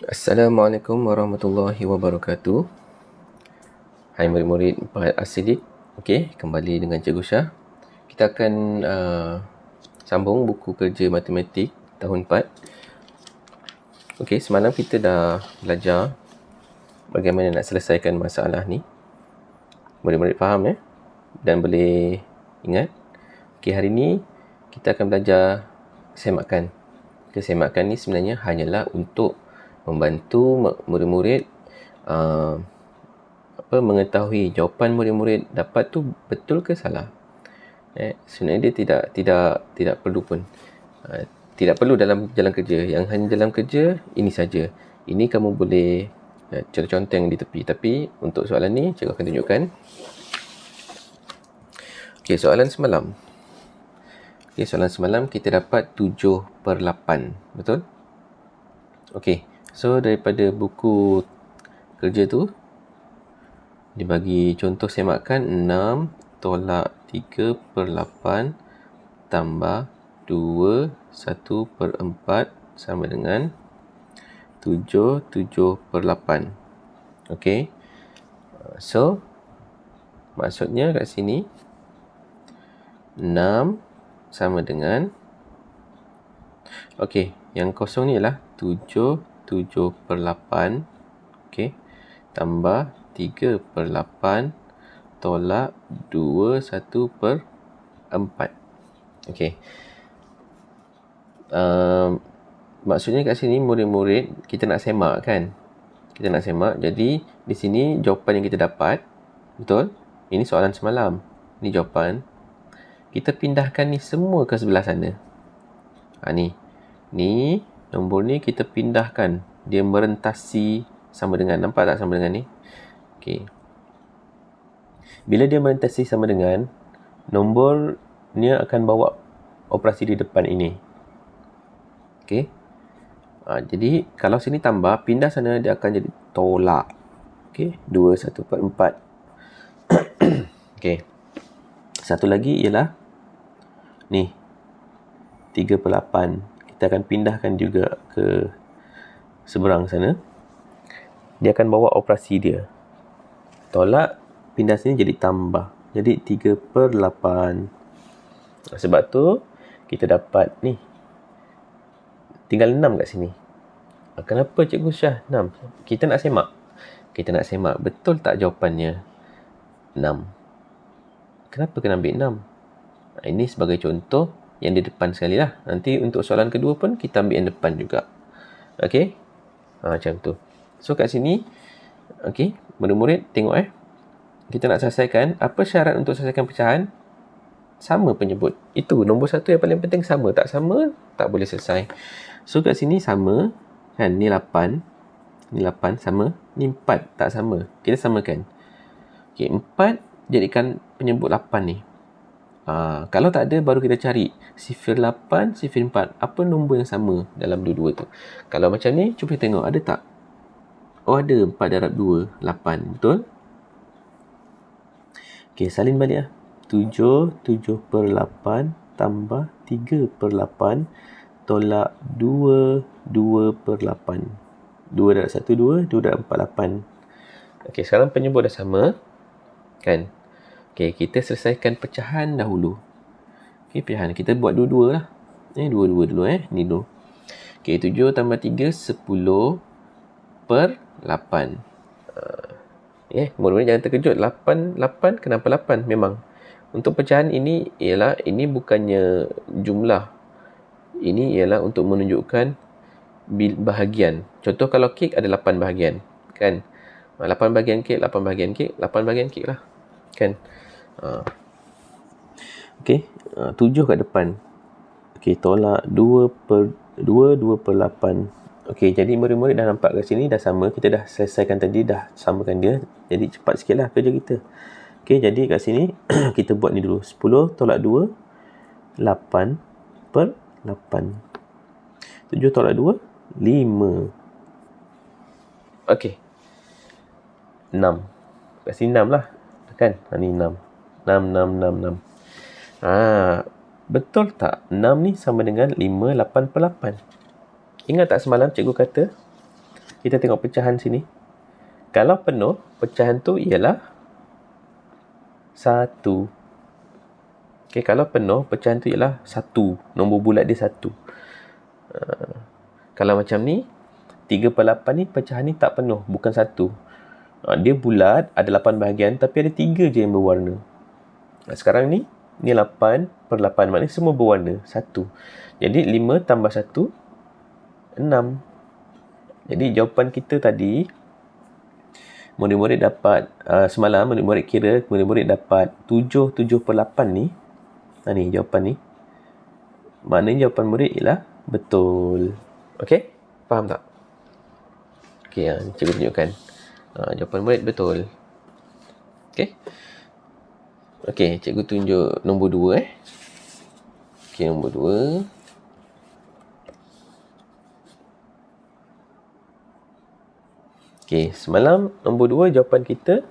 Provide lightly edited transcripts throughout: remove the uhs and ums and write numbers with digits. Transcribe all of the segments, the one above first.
Assalamualaikum warahmatullahi wabarakatuh. Hai murid-murid Empahal Asidik. Okey, kembali dengan Cikgu Syah. Kita akan sambung buku kerja matematik tahun 4. Okey, semalam kita dah belajar bagaimana nak selesaikan masalah ni. Murid-murid faham dan boleh ingat. Okey, hari ni kita akan belajar semakan. Semakan ni sebenarnya hanyalah untuk membantu murid-murid mengetahui jawapan murid-murid dapat tu betul ke salah. Sebenarnya dia tidak perlu pun. Tidak perlu dalam jalan kerja. Yang hanya dalam kerja ini saja. Ini kamu boleh conteng di tepi. Tapi untuk soalan ni cikgu akan tunjukkan. Okey, soalan semalam. Okey, soalan semalam kita dapat 7/8. Betul? Okey. So daripada buku kerja tu dibagi contoh semakan 6 tolak 3/8 tambah 2 1/4 sama dengan 7/8. Okey. So maksudnya kat sini 6 sama dengan, okey, yang kosong ni ialah 7/8. Okey. Tambah 3/8 tolak 2 1/4. Okey. Maksudnya kat sini murid-murid kita nak semak kan? Kita nak semak. Jadi di sini jawapan yang kita dapat, betul? Ini soalan semalam. Ini jawapan. Kita pindahkan ni semua ke sebelah sana. Ni nombor ni kita pindahkan. Dia merentasi sama dengan. Nampak tak sama dengan ni? Okey. Bila dia merentasi sama dengan, nombor ni akan bawa operasi di depan ini. Okey. Jadi kalau sini tambah, pindah sana dia akan jadi tolak. Okey. 2 1/4. Okey. Satu lagi ialah ni 3/8. Kita akan pindahkan juga ke seberang sana. Dia akan bawa operasi dia. Tolak, pindah sini jadi tambah. Jadi 3/8. Sebab tu kita dapat ni. Tinggal 6 kat sini. Kenapa Cikgu Syah 6? Kita nak semak. Betul tak jawapannya 6? Kenapa kena ambil 6? Ini sebagai contoh yang di depan sekali lah. Nanti untuk soalan kedua pun kita ambil yang depan juga. Okey? Macam tu. So kat sini, okey, murid-murid tengok kita nak selesaikan. Apa syarat untuk selesaikan pecahan? Sama penyebut. Itu nombor satu yang paling penting sama. Tak sama, tak boleh selesai. So kat sini sama. Kan, ni 8. Ni 8 sama. Ni 4 tak sama. Kita samakan. Okey, 4 jadikan penyebut 8 ni. Kalau tak ada, baru kita cari sifir 8, sifir 4. Apa nombor yang sama dalam dua-dua tu? Kalau macam ni, cuba tengok. Ada tak? Oh, ada. 4 darab 2, 8. Betul? Okey, salin balik lah. 7/8 tambah 3/8 tolak 2/8. 2 darab 1, 2. 2 darab 4, 8. Okey, sekarang penyebut dah sama. Kan? Okey, kita selesaikan pecahan dahulu. Okey, pecahan. Kita buat dua-dua lah. Dua-dua dulu Ni dulu. Okey, 7 tambah 3, 10/8. Murid-murid jangan terkejut. 8, kenapa 8? Memang. Untuk pecahan ini bukannya jumlah. Ini ialah untuk menunjukkan bahagian. Contoh kalau kek ada 8 bahagian. Kan? 8 bahagian kek, 8 bahagian kek, 8 bahagian kek lah. Kan? Okey, 7 kat depan. Okey, tolak 2/8. Okey, jadi murid-murid dah nampak kat sini dah sama. Kita dah selesaikan tadi, dah samakan dia. Jadi cepat sikit lah kerja kita. Okey, jadi kat sini kita buat ni dulu. 10 tolak 2, 8/8. 7 tolak 2, 5. Okey. 6. Kat sini 6 lah. Kan? Ni 6. 6. Betul tak? 6 ni sama dengan 5/8/8. Ingat tak semalam cikgu kata kita tengok pecahan sini. Kalau penuh, pecahan tu ialah 1. Okay, kalau penuh, pecahan tu ialah 1. Nombor bulat dia 1. Kalau macam ni, 3/8 ni, pecahan ni tak penuh, bukan 1. Dia bulat, ada 8 bahagian, tapi ada 3 je yang berwarna. Sekarang ni 8/8, maknanya semua berwarna 1. Jadi 5 tambah 1, 6. Jadi jawapan kita tadi, murid-murid dapat, semalam murid-murid kira, murid-murid dapat 7/8 ni. Ni jawapan ni. Maknanya jawapan murid ialah betul. Okey? Faham tak? Okey, cikgu tunjukkan. Jawapan murid betul. Okey? Okey, cikgu tunjuk nombor 2 Okey, nombor 2. Okey, semalam nombor 2 jawapan kita.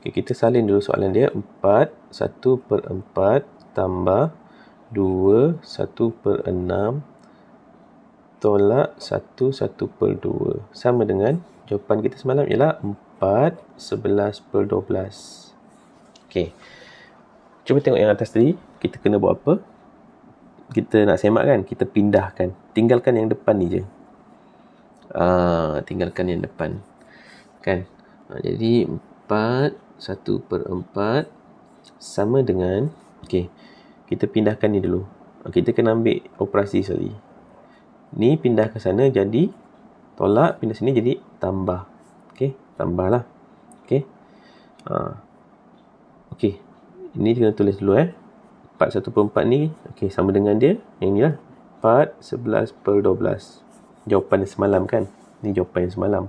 Okey, kita salin dulu soalan dia. 4, 1/4 tambah 2, 1/6 tolak 1, 1/2. Sama dengan jawapan kita semalam ialah 4, 11/12. Okey. Cuba tengok yang atas tadi. Kita kena buat apa? Kita nak semak kan? Kita pindahkan. Tinggalkan yang depan ni je. Tinggalkan yang depan. Kan? Jadi 4, 1/4 sama dengan, okey, kita pindahkan ni dulu. Kita kena ambil operasi sekali. Ni pindah ke sana jadi tolak, pindah sini jadi tambah. Okey, tambahlah. Okey. Okey. Ini kena tulis dulu 4 1/4 ni, okey, sama dengan dia. Yang ni lah 4 11/12. Jawapan semalam kan? Ni jawapan yang semalam.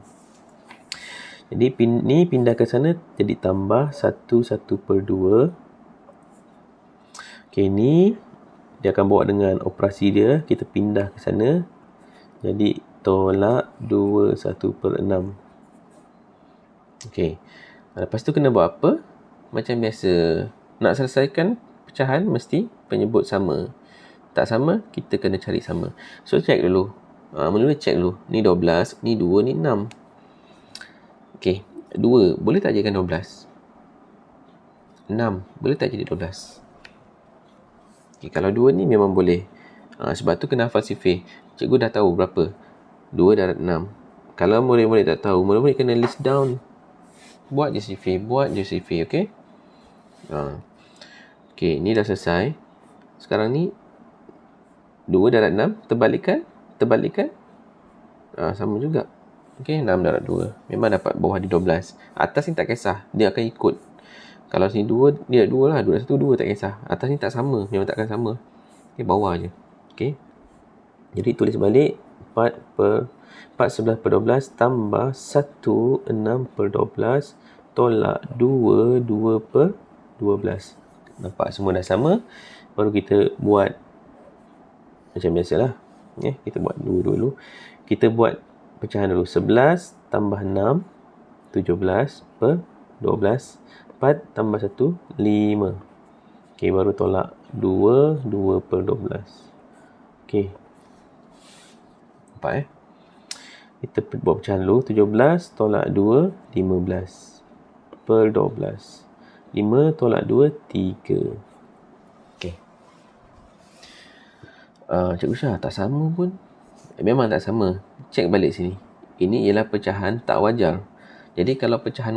Jadi ni pindah ke sana jadi tambah 1 1/2. Okey, ni dia akan bawa dengan operasi dia. Kita pindah ke sana. Jadi tolak 2 1/6. Okey. Lepas tu kena buat apa? Macam biasa. Nak selesaikan pecahan mesti penyebut sama. Tak sama, kita kena cari sama. So check dulu. Mula-mula check dulu. Ni 12, ni 2, ni 6. Okey. 2 boleh tak jadikan 12? 6 boleh tak jadi 12? Okay, kalau 2 ni memang boleh. Sebab tu kena hafal sifir. Cikgu dah tahu berapa. 2 darab 6. Kalau murid-murid tak tahu, murid-murid kena list down. Buat je sifir. Okay? Okay, ni dah selesai. Sekarang ni 2 darab 6. Terbalikkan. Sama juga. Okay, 6 darab 2. Memang dapat bawah di 12. Atas ni tak kisah. Dia akan ikut. Kalau sini 2, dia 2 lah. 2 1, 2 tak kisah. Atas ni tak sama. Memang takkan sama. Okay, bawah je. Okay. Jadi tulis balik. 4 11/12 tambah 1 6/12 tolak 2 2/12. Nampak semua dah sama. Baru kita buat macam biasalah. Kita buat dulu. Kita buat pecahan dulu. 11 tambah 6 17/12. 4 tambah 1 5. Okey, baru tolak 2 2/12. Okey. Nampak Kita buat pecahan dulu. 17 tolak 2 15/12. 5 tolak 2 3. Okey. Cikgu Syah, tak sama pun. Memang tak sama. Cek balik sini. Ini ialah pecahan tak wajar. Jadi kalau pecahan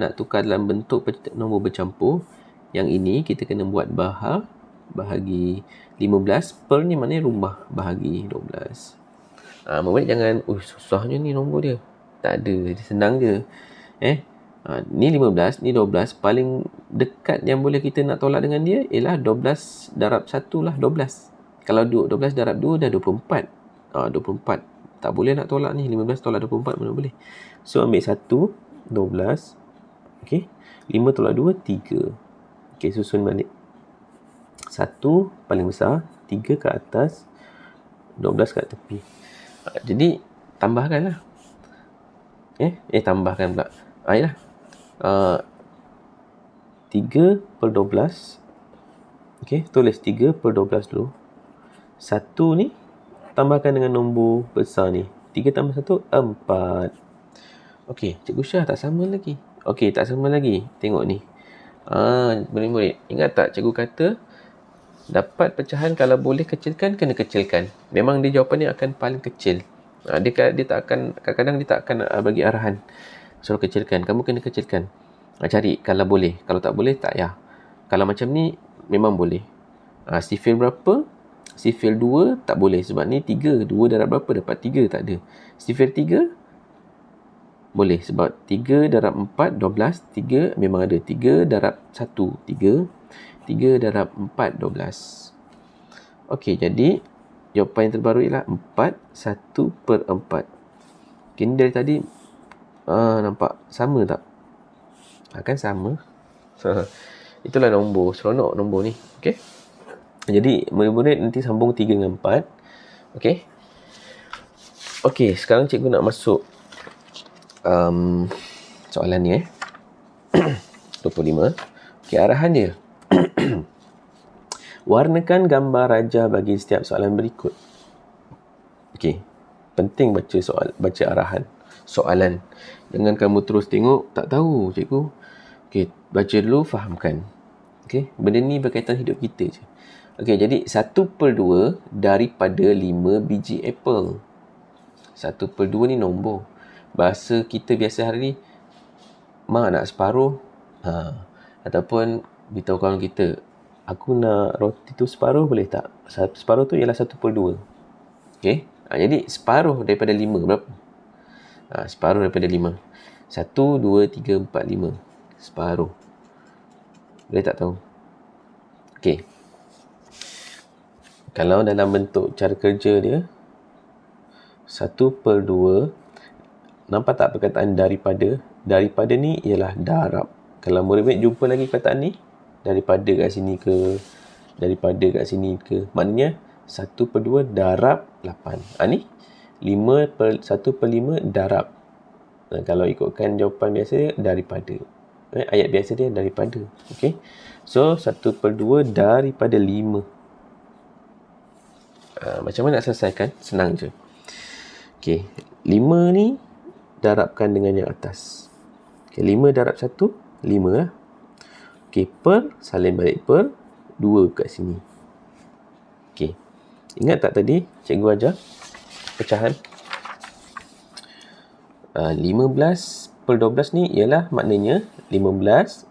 nak tukar dalam bentuk nombor bercampur, yang ini kita kena buat bahagi 15. Per ni maknanya rumah bahagi 12. Murid jangan, susahnya ni nombor dia. Tak ada, dia senang je. Ni 15, ni 12. Paling dekat yang boleh kita nak tolak dengan dia ialah 12 darab 1 lah, 12. Kalau 12 darab 2 dah 24. 24. Tak boleh nak tolak ni. 15 tolak 24 mana boleh. So ambil 1, 12. Okay. 5 tolak 2, 3. Okay, susun balik. 1 paling besar, 3 ke atas, 12 kat tepi. Jadi tambahkanlah. Tambahkan pula. Yalah. 3/12. Okay, tulis 3/12 dulu. 1 ni tambahkan dengan nombor besar ni. 3 tambah 1, 4. Okey, Cikgu Syah tak sama lagi. Okey, tak sama lagi. Tengok ni. Murid-murid, ingat tak cikgu kata dapat pecahan kalau boleh kecilkan, kena kecilkan. Memang dia jawapan dia akan paling kecil. Dia tak akan, kadang-kadang dia tak akan bagi arahan suruh kecilkan. Kamu kena kecilkan. Cari kalau boleh. Kalau tak boleh, tak payah. Kalau macam ni, memang boleh. Sifil berapa? Sifil 2 tak boleh sebab ni 3. 2 darab berapa? Dapat 3, tak ada. Sifil 3 boleh sebab 3 darab 4, 12. 3 memang ada. 3 darab 1, 3. 3 darab 4, 12. Okey, jadi jawapan yang terbaru ialah 4, 1/4. Okay, ni dari tadi nampak sama tak? Kan sama. Itulah nombor. Seronok nombor ni. Okey. Jadi murid-murid nanti sambung 3 dengan 4. Okey. Okey, sekarang cikgu nak masuk soalan ni 25. Okey, arahan dia. Warnakan gambar raja bagi setiap soalan berikut. Okey. Penting baca arahan soalan. Jangan kamu terus tengok, tak tahu cikgu. Okey, baca dulu, fahamkan. Okey, benda ni berkaitan hidup kita je. Okey, jadi 1/2 daripada 5 biji apple. 1/2 ni nombor. Bahasa kita biasa hari ni, mak nak separuh. Ataupun beritahu kawan kita, aku nak roti tu separuh, boleh tak? Separuh tu ialah 1/2. Okey. Jadi separuh daripada 5 berapa? Separuh daripada 5. 1, 2, 3, 4, 5. Separuh. Boleh tak tahu? Okey. Kalau dalam bentuk cara kerja dia, 1/2, nampak tak perkataan daripada? Daripada ni ialah darab. Kalau murid-murid jumpa lagi perkataan ni, daripada kat sini ke, daripada kat sini ke, maknanya 1/2 darab 8. Ni 1/5 darab. Kalau ikutkan jawapan biasa dia, daripada. Ayat biasa dia daripada. Okay. So 1/2 daripada 5. Macam mana nak selesaikan? Senang je. Okay. 5 ni darabkan dengan yang atas. Okay. 5 darab 1, 5 lah. Okay. Per, salin balik per. 2 kat sini. Okay. Ingat tak tadi cikgu ajar pecahan? 15/12 ni ialah maknanya 15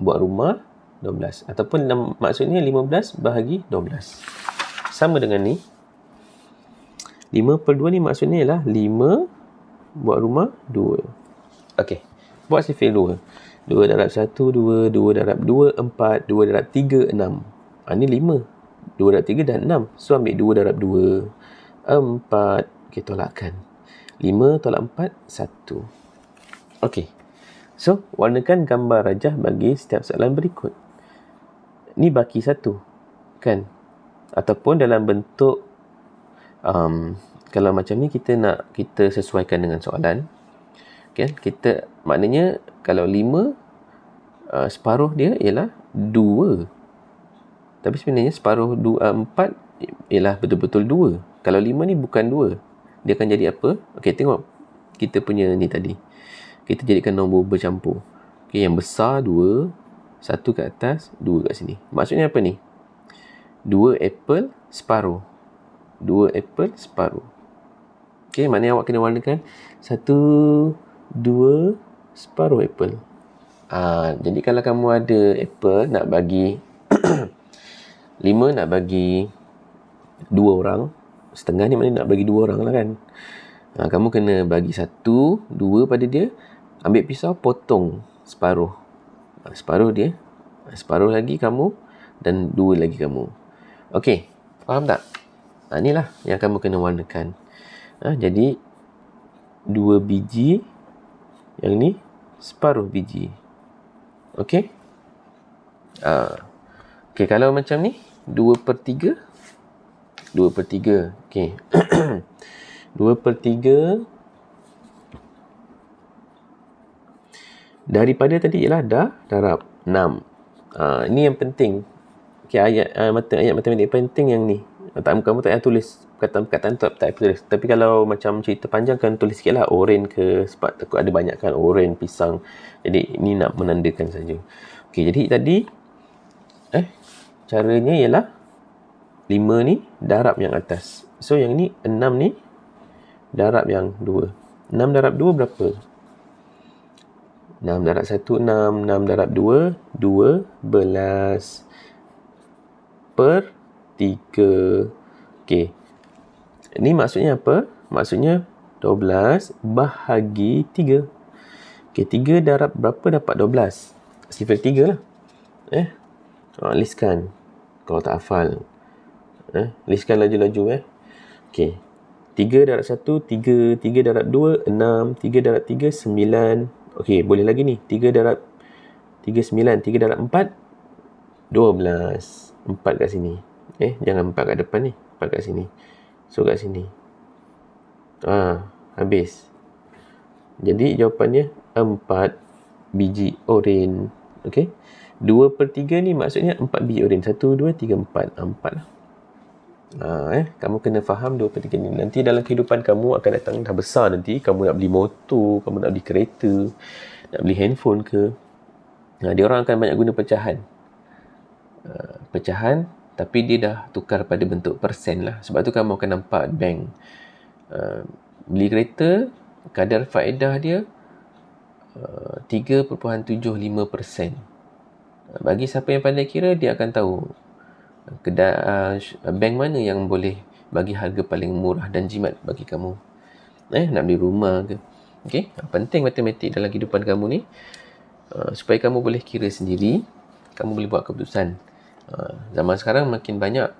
buat rumah 12. Ataupun maksudnya 15 bahagi 12. Sama dengan ni. 5/2 ni maksudnya ialah 5 buat rumah 2. Okey. Buat sifil 2. 2 darab 1, 2. 2 darab 2, 4. 2 darab 3, 6. Ni 5. 2 darab 3 dan 6. So, ambil 2 darab 2. 4. Okey, tolakkan. 5 tolak 4, 1. Okey. So, warnakan gambar rajah bagi setiap soalan berikut. Ni baki 1. Kan? Ataupun dalam bentuk kalau macam ni kita sesuaikan dengan soalan. Okay? Kita maknanya kalau 5 separuh dia ialah 2. Tapi sebenarnya separuh 4 ialah betul-betul 2. Kalau 5 ni bukan 2. Dia akan jadi apa? Okey, tengok kita punya ni tadi. Kita jadikan nombor bercampur. Okey, yang besar 2, 1 kat atas, 2 kat sini. Maksudnya apa ni? 2 apple separuh. 2 apple separuh. Okey, maknanya awak kena warnakan 1, 2 separuh apple. Jadi kalau kamu ada apple nak bagi 5 nak bagi 2 orang, setengah ni maknanya nak bagi 2 orang lah kan. Kamu kena bagi 1, 2 pada dia, ambil pisau potong separuh. Separuh dia, separuh lagi kamu, dan 2 lagi kamu. Okey, faham tak? Inilah yang kamu kena warnakan. Jadi 2 biji, yang ni separuh biji. Okey. Okey, kalau macam ni 2/3. 2/3. Okey. 2/3 daripada tadi ialah darab 6. Ini yang penting. Okey, ayat matematik penting yang ni. Kamu tak payah tulis perkataan tu, tak payah tulis. Tapi kalau macam cerita panjang kan tulis sikit lah, oren ke, sebab takut ada banyak kan oren, pisang. Jadi ini nak menandakan saja. Okey, jadi tadi caranya ialah 5 ni darab yang atas. So yang ni 6 ni darab yang 2. 6 darab 2 berapa? 6 darab 1, 6. 6 darab 2, 12 per 3. Okey. Ini maksudnya apa? Maksudnya 12 bahagi 3. Okey, 3 darab berapa dapat 12? Sifar 3 lah. Listkan. Kalau tak hafal. Listkan laju-laju. Okey. 3 darab 1, 3. 3 darab 2, 6. 3 darab 3, 9. Okey, boleh lagi ni. 3 darab 3, 9. 3 darab 4, 12. 4 kat sini. Jangan 4 kat depan ni. 4 kat sini. So, kat sini. Habis. Jadi, jawapannya 4 biji oren. Okey. 2 per 3 ni maksudnya 4 biji oren. 1, 2, 3, 4. 4 lah. Kamu kena faham 2 per 3 ni. Nanti dalam kehidupan kamu akan datang dah besar nanti. Kamu nak beli motor, kamu nak beli kereta, nak beli handphone ke. Dia orang akan banyak guna pecahan. Pecahan, tapi dia dah tukar pada bentuk persen lah. Sebab tu kamu akan nampak bank. Beli kereta, kadar faedah dia 3.75%. Bagi siapa yang pandai kira, dia akan tahu bank mana yang boleh bagi harga paling murah dan jimat bagi kamu. Nak beli rumah ke. Okay? Penting matematik dalam kehidupan kamu ni. Supaya kamu boleh kira sendiri, kamu boleh buat keputusan. Zaman sekarang makin banyak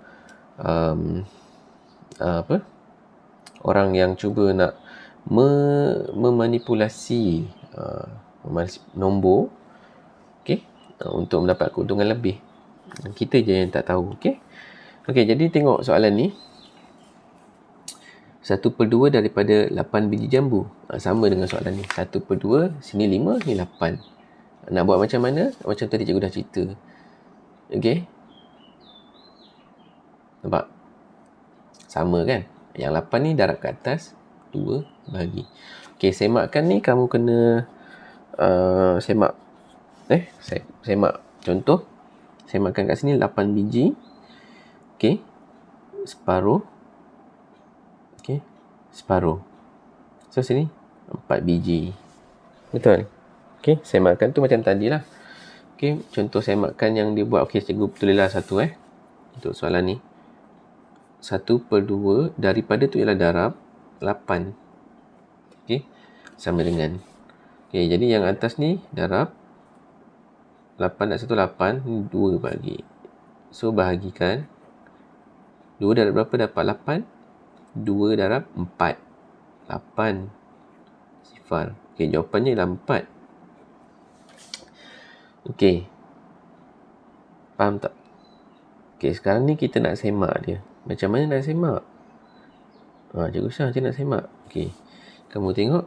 orang yang cuba nak memanipulasi nombor, untuk mendapat keuntungan lebih. Kita je yang tak tahu. Okey, jadi tengok soalan ni. 1/2 daripada 8 biji jambu. Sama dengan soalan ni. 1/2, sini 5, ni 8. Nak buat macam mana? Macam tadi cikgu dah cerita. Okey. Nampak? Sama kan? Yang 8 ni darab ke atas, 2 bahagi. Okey, semakkan ni kamu kena semak. Semak contoh. Semakkan kat sini 8 biji. Okey. Separuh. Okey. Separuh. So, sini 4 biji. Betul? Okey. Semakkan tu macam tadi lah. Okey. Contoh semakkan yang dia buat. Okey, cikgu tulislah satu untuk soalan ni. 1/2 daripada tu ialah darab 8. Okey. Sama dengan. Okey, jadi yang atas ni darab 8 darab 1, 8. 2 bahagi. So, bahagikan. 2 darab berapa dapat 8? 2 darab 4. 8. Sifar. Okey, jawapannya ialah 4. Okey. Faham tak? Okey, sekarang ni kita nak semak dia. Macam mana nak semak? Cikgu Syah macam nak semak. Okey. Kamu tengok.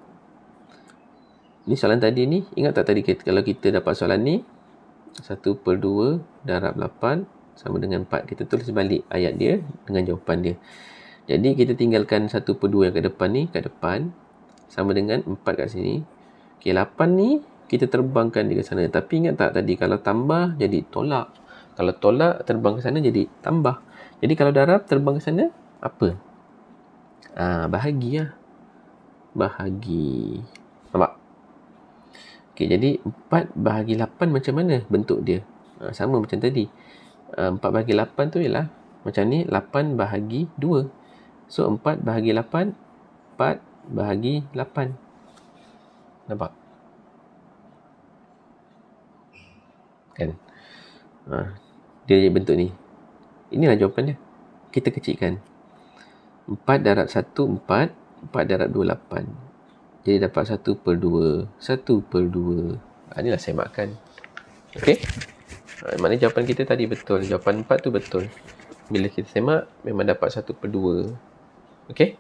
Ni soalan tadi ni. Ingat tak tadi kalau kita dapat soalan ni? 1/2 darab 8 sama dengan 4. Kita tulis balik ayat dia dengan jawapan dia. Jadi kita tinggalkan 1/2 yang kat depan ni, kat depan. Sama dengan 4 kat sini. Okey, 8 ni kita terbangkan dia ke sana. Tapi ingat tak tadi kalau tambah jadi tolak. Kalau tolak terbang ke sana jadi tambah. Jadi kalau darab terbang ke sana apa? Bahagi lah. Bahagi. Nampak? Okey, jadi 4 bahagi 8 macam mana bentuk dia? Sama macam tadi. 4 bahagi 8 tu ialah macam ni, 8 bahagi 2. So, 4 bahagi 8, 4 bahagi 8. Nampak? Kan? Dia jadi bentuk ni. Inilah jawapan dia. Kita kecilkan. 4 darab 1, 4. 4 darab 2, 8. Jadi dapat 1/2. 1/2. Inilah semakan. Okey? Maknanya jawapan kita tadi betul. Jawapan 4 tu betul. Bila kita semak, memang dapat 1/2. Okey?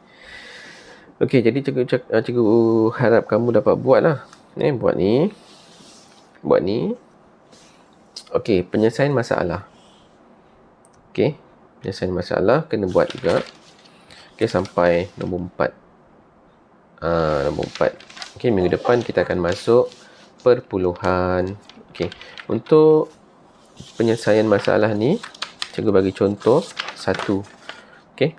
Okey, jadi cikgu harap kamu dapat buat lah. Buat ni. Buat ni. Okey, penyelesaian masalah. Okey? penyelesaian masalah kena buat juga. Okay, sampai nombor 4. Nombor 4. Okay, minggu depan kita akan masuk perpuluhan. Okay, untuk penyelesaian masalah ni, cikgu bagi contoh 1. Okay.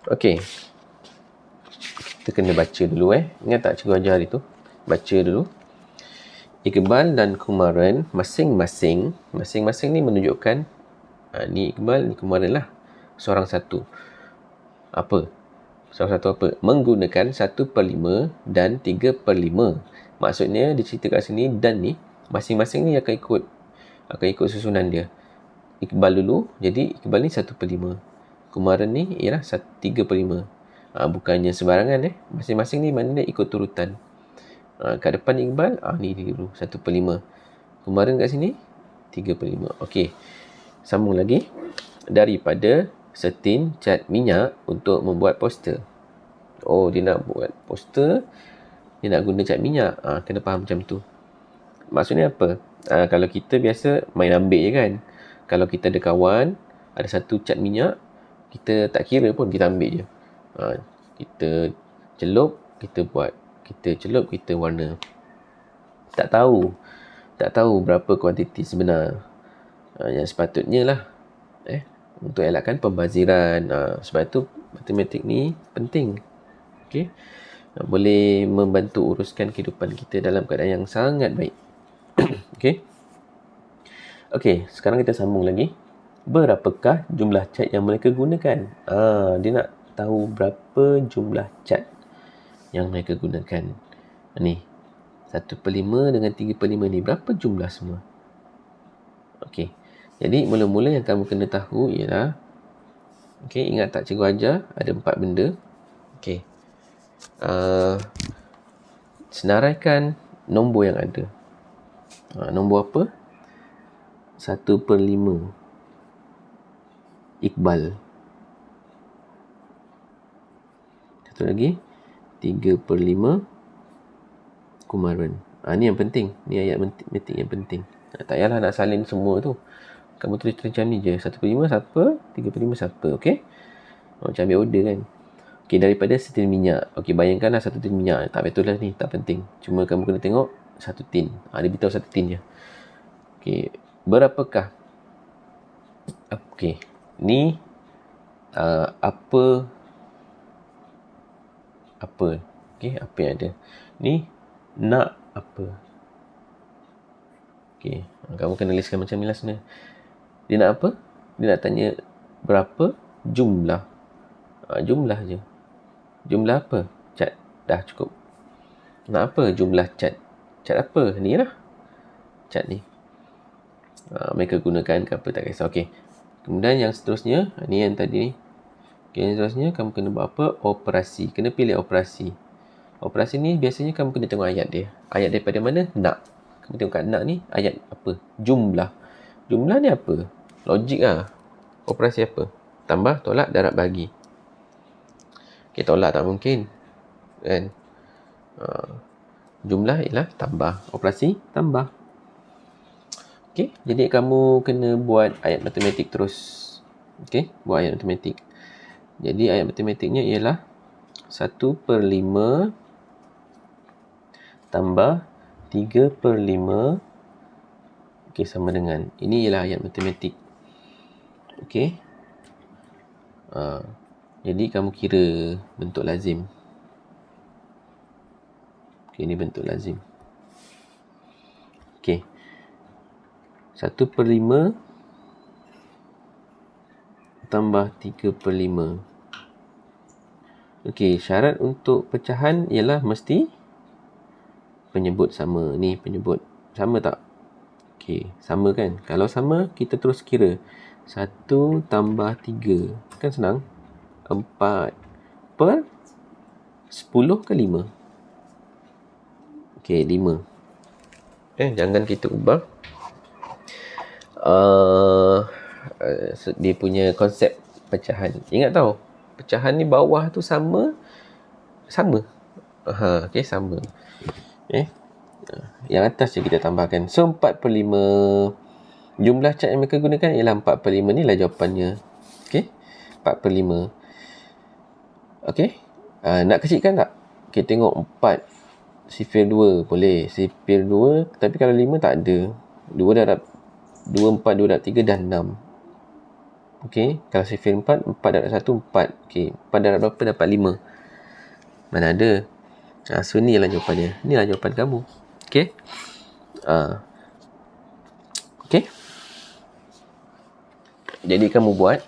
Okay. Kita kena baca dulu Ingat tak cikgu ajar hari tu? Baca dulu. Iqbal dan Kumaran masing-masing ni menunjukkan ni Iqbal, ni Kumaran lah. Seorang satu. Apa? Seorang satu apa? Menggunakan 1/5 dan 3/5. Maksudnya dicerita kat sini dan ni masing-masing ni akan ikut susunan dia. Iqbal dulu, jadi Iqbal ni 1/5. Kumaran ni ialah 3/5. Bukannya sembarangan masing-masing ni maknanya ikut turutan. Kat depan Iqbal, ni dulu 1/5. Kumaran kat sini 3/5. Okey. Sambung lagi. Daripada setin cat minyak untuk membuat poster. Oh, dia nak buat poster, dia nak guna cat minyak. Kena faham macam tu. Maksudnya apa? Kalau kita biasa main ambil je kan. Kalau kita ada kawan, ada satu cat minyak, kita tak kira pun, kita ambil je. Kita celup, kita buat. Kita celup, kita warna. Tak tahu berapa kuantiti sebenar. Yang sepatutnya lah. Untuk elakkan pembaziran. Sebab itu matematik ni penting. Okay. Boleh membantu uruskan kehidupan kita dalam keadaan yang sangat baik. Okay. Okay, sekarang kita sambung lagi. Berapakah jumlah cat yang mereka gunakan? Dia nak tahu berapa jumlah cat yang mereka gunakan. Ni 1/5 dengan 3/5 ni berapa jumlah semua? Okey. Jadi mula-mula yang kamu kena tahu ialah, okey, ingat tak cikgu ajar ada 4 benda. Okey. Senaraikan nombor yang ada. Nombor apa? 1/5 Iqbal. Satu lagi 3/5 Kumaran. Ni yang penting. Ni ayat matematik yang penting. Tak payahlah nak salin semua tu. Kamu tulis macam ni je. 1/5 siapa? 3/5 siapa? Okey? Macam ambil order kan. Okey, daripada setin minyak. Okey, bayangkanlah satu tin minyak. Tak betul lah ni. Tak penting. Cuma kamu kena tengok satu tin. Dia beritahu satu tin je. Okey. Berapakah? Okey. Ni apa? Okey, apa yang ada? Ni nak apa? Okey, kamu kena listkan macam ni lah sebenarnya. Dia nak apa? Dia nak tanya berapa jumlah. Jumlah je. Jumlah apa? Cat. Dah cukup. Nak apa? Jumlah cat. Cat apa? Ni lah. Cat ni. Mereka gunakan ke apa, tak kisah. Okey. Kemudian yang seterusnya, ni yang tadi ni. Okey, yang seterusnya kamu kena buat apa? Operasi. Kena pilih operasi. Operasi ni biasanya kamu kena tengok ayat dia. Ayat daripada mana? Nak. Kamu tengok kat nak ni ayat apa? Jumlah. Jumlah ni apa? Logik lah. Operasi apa? Tambah, tolak, darab, bagi. Okey, tolak tak mungkin. Kan? Jumlah ialah tambah. Operasi tambah. Okey, jadi kamu kena buat ayat matematik terus. Okey, buat ayat matematik. Jadi ayat matematiknya ialah 1/5 tambah 3/5. Okey, sama dengan. Ini ialah ayat matematik. Okey. Jadi kamu kira bentuk lazim. Okey, ini bentuk lazim. Okey. 1/5 tambah 3/5. Okey, syarat untuk pecahan ialah mesti penyebut sama. Ni penyebut. Sama tak? Okey, sama kan? Kalau sama, kita terus kira. 1 tambah 3. Kan senang? 4/10 ke 5? Okey, 5. Jangan kita ubah dia punya konsep pecahan. Ingat tau, pecahan ni bawah tu sama. Okey, sama. Yang atas je kita tambahkan. So 4/5 Jumlah cat yang mereka gunakan ialah 4/5. Ni lah jawapannya. Okey. 4/5. Okey. Nak kecilkan tak? Kita tengok 4 sifir 2 boleh. Sifir 2, tapi kalau 5 tak ada. 2 darab 2, 4, 2 darab 3 dah 6. Okey. Kalau sifir 4, 4 darab 1, 4. Okey. 4 darab berapa? Dapat 5. Mana ada. So ni lah jawapannya. Ni lah jawapan kamu. Okey. Okey. Jadi kamu buat.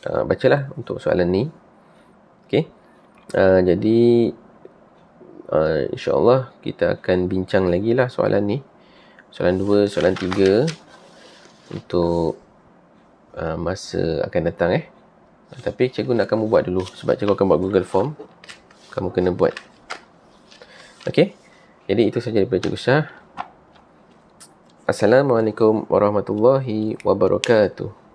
Bacalah untuk soalan ni. Okey. Jadi insyaAllah kita akan bincang lagi lah soalan ni. Soalan 2, soalan 3 untuk masa akan datang Tapi cikgu nak kamu buat dulu. Sebab cikgu akan buat Google Form. Kamu kena buat. Okey. Jadi itu saja daripada Cikgu Syah. Assalamualaikum warahmatullahi wabarakatuh.